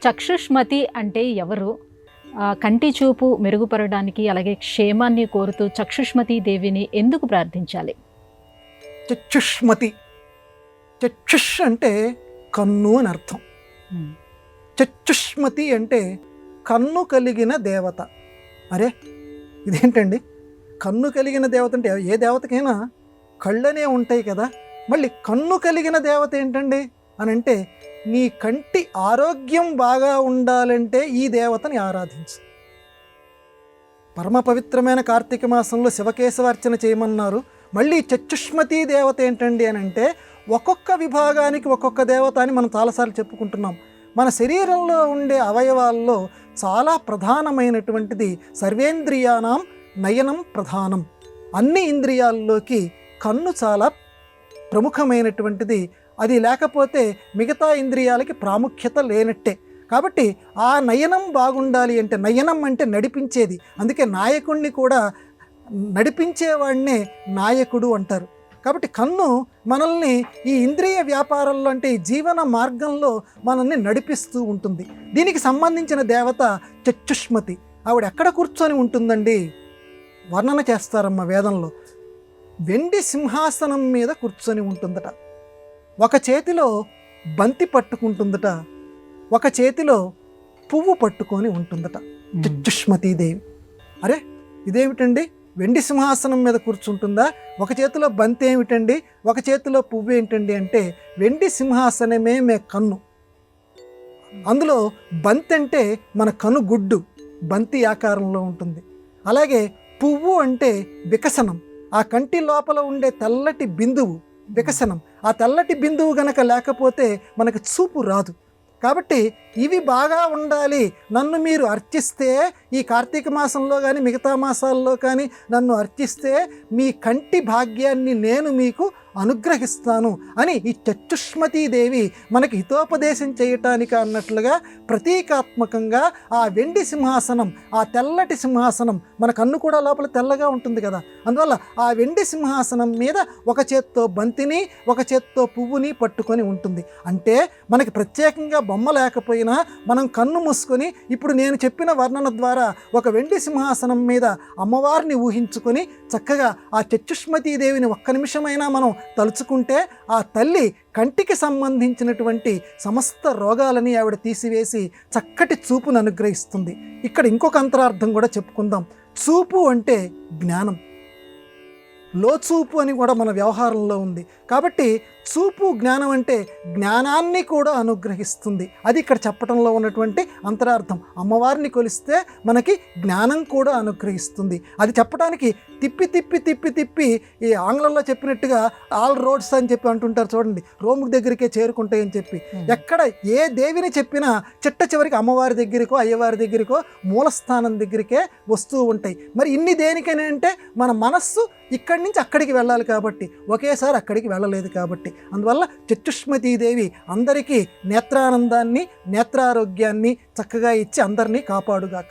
చక్షుష్మతి అంటే ఎవరు? కంటి చూపు మెరుగుపడడానికి అలాగే క్షేమాన్ని కోరుతూ చక్షుష్మతి దేవిని ఎందుకు ప్రార్థించాలి? చక్షుష్మతి, చక్షుష్ అంటే కన్ను అని అర్థం. హ్మ్. చక్షుష్మతి అంటే కన్ను కలిగిన దేవత. అరే ఇదేంటండి, కన్ను కలిగిన దేవత అంటే ఏ దేవతకైనా కళ్ళనే ఉంటాయి కదా, మళ్ళీ కన్ను కలిగిన దేవత ఏంటండి అని అంటే, నీ కంటి ఆరోగ్యం బాగా ఉండాలంటే ఈ దేవతని ఆరాధించు. పరమ పవిత్రమైన కార్తీక మాసంలో శివకేశవార్చన చేయమన్నారు. మళ్ళీ చక్షుష్మతి దేవత ఏంటండి అని అంటే, ఒక్కొక్క విభాగానికి ఒక్కొక్క దేవత అని మనం చాలాసార్లు చెప్పుకుంటున్నాం. మన శరీరంలో ఉండే అవయవాల్లో చాలా ప్రధానమైనటువంటిది సర్వేంద్రియానాం నయనం ప్రధానం. అన్ని ఇంద్రియాల్లోకి కన్ను చాలా ప్రముఖమైనటువంటిది. అది లేకపోతే మిగతా ఇంద్రియాలకి ప్రాముఖ్యత లేనట్టే. కాబట్టి ఆ నయనం బాగుండాలి అంటే, నయనం అంటే నడిపించేది, అందుకే నాయకుడిని కూడా నడిపించేవాడినే నాయకుడు అంటారు. కాబట్టి కన్ను మనల్ని ఈ ఇంద్రియ వ్యాపారంలో అంటే ఈ జీవన మార్గంలో మనల్ని నడిపిస్తూ ఉంటుంది. దీనికి సంబంధించిన దేవత చక్షుష్మతి. ఆవిడ ఎక్కడ కూర్చొని ఉంటుందండి? వర్ణన చేస్తారమ్మ వేదంలో. వెండి సింహాసనం మీద కూర్చొని ఉంటుందట. ఒక చేతిలో బంతి పట్టుకుంటుందట, ఒక చేతిలో పువ్వు పట్టుకొని ఉంటుందట చక్షుష్మతీదేవి. అరే ఇదేమిటండి, వెండి సింహాసనం మీద కూర్చుంటుందా? ఒక చేతిలో బంతి ఏమిటండి, ఒక చేతిలో పువ్వు ఏంటండి అంటే, వెండి సింహాసనమే మే కన్ను. అందులో బంతి అంటే మన కనుగుడ్డు, బంతి ఆకారంలో ఉంటుంది. అలాగే పువ్వు అంటే వికసనం, ఆ కంటి లోపల ఉండే తెల్లటి బిందువు వికసనం. ఆ తెల్లటి బిందువు గనక లేకపోతే మనకు చూపు రాదు. కాబట్టి ఇవి బాగా ఉండాలి. నన్ను మీరు అర్చిస్తే, ఈ కార్తీక మాసంలో కానీ మిగతా మాసాల్లో కానీ నన్ను అర్చిస్తే మీ కంటి భాగ్యాన్ని నేను మీకు అనుగ్రహిస్తాను అని ఈ చక్షుష్మతీదేవి మనకి హితోపదేశం చేయటానికి అన్నట్లుగా ప్రతీకాత్మకంగా ఆ వెండి సింహాసనం, ఆ తెల్లటి సింహాసనం, మన కన్ను కూడా లోపల తెల్లగా ఉంటుంది కదా, అందువల్ల ఆ వెండి సింహాసనం మీద ఒక చేత్తో బంతిని ఒక చేత్తో పువ్వుని పట్టుకొని ఉంటుంది. అంటే మనకి ప్రత్యేకంగా బొమ్మ లేకపోయినా మనం కన్ను మూసుకొని ఇప్పుడు నేను చెప్పిన వర్ణన ద్వారా ఒక వెండి సింహాసనం మీద అమ్మవారిని ఊహించుకొని చక్కగా ఆ చక్షుష్మతీదేవిని ఒక్క నిమిషమైనా మనం తలుచుకుంటే ఆ తల్లి కంటికి సంబంధించినటువంటి సమస్త రోగాలని ఆవిడ తీసివేసి చక్కటి చూపును అనుగ్రహిస్తుంది. ఇక్కడ ఇంకొక అంతరార్థం కూడా చెప్పుకుందాం. చూపు అంటే జ్ఞానం, లోచూపు అని కూడా మన వ్యవహారంలో ఉంది. కాబట్టి చూపు జ్ఞానం అంటే జ్ఞానాన్ని కూడా అనుగ్రహిస్తుంది. అది ఇక్కడ చెప్పడంలో ఉన్నటువంటి అంతరార్థం. అమ్మవారిని కొలిస్తే మనకి జ్ఞానం కూడా అనుగ్రహిస్తుంది. అది చెప్పడానికి తిప్పి తిప్పి తిప్పి తిప్పి ఈ ఆంగ్లంలో చెప్పినట్టుగా ఆల్ రోడ్స్ అని చెప్పి అంటుంటారు చూడండి, రోమ్ దగ్గరికే చేరుకుంటాయని చెప్పి. ఎక్కడ ఏ దేవిని చెప్పినా చిట్ట చివరికి అమ్మవారి దగ్గరికో అయ్యవారి దగ్గరికో మూలస్థానం దగ్గరికే వస్తూ ఉంటాయి. మరి ఇన్ని దేనికని అంటే మన మనస్సు ఇక్కడి నుంచి అక్కడికి వెళ్ళాలి కాబట్టి, ఒకేసారి అక్కడికి వెళ్ళలేదు కాబట్టి. అందువల్ల చక్షుష్మతీదేవి అందరికీ నేత్రానందాన్ని నేత్రారోగ్యాన్ని చక్కగా ఇచ్చి అందరినీ కాపాడుగాక.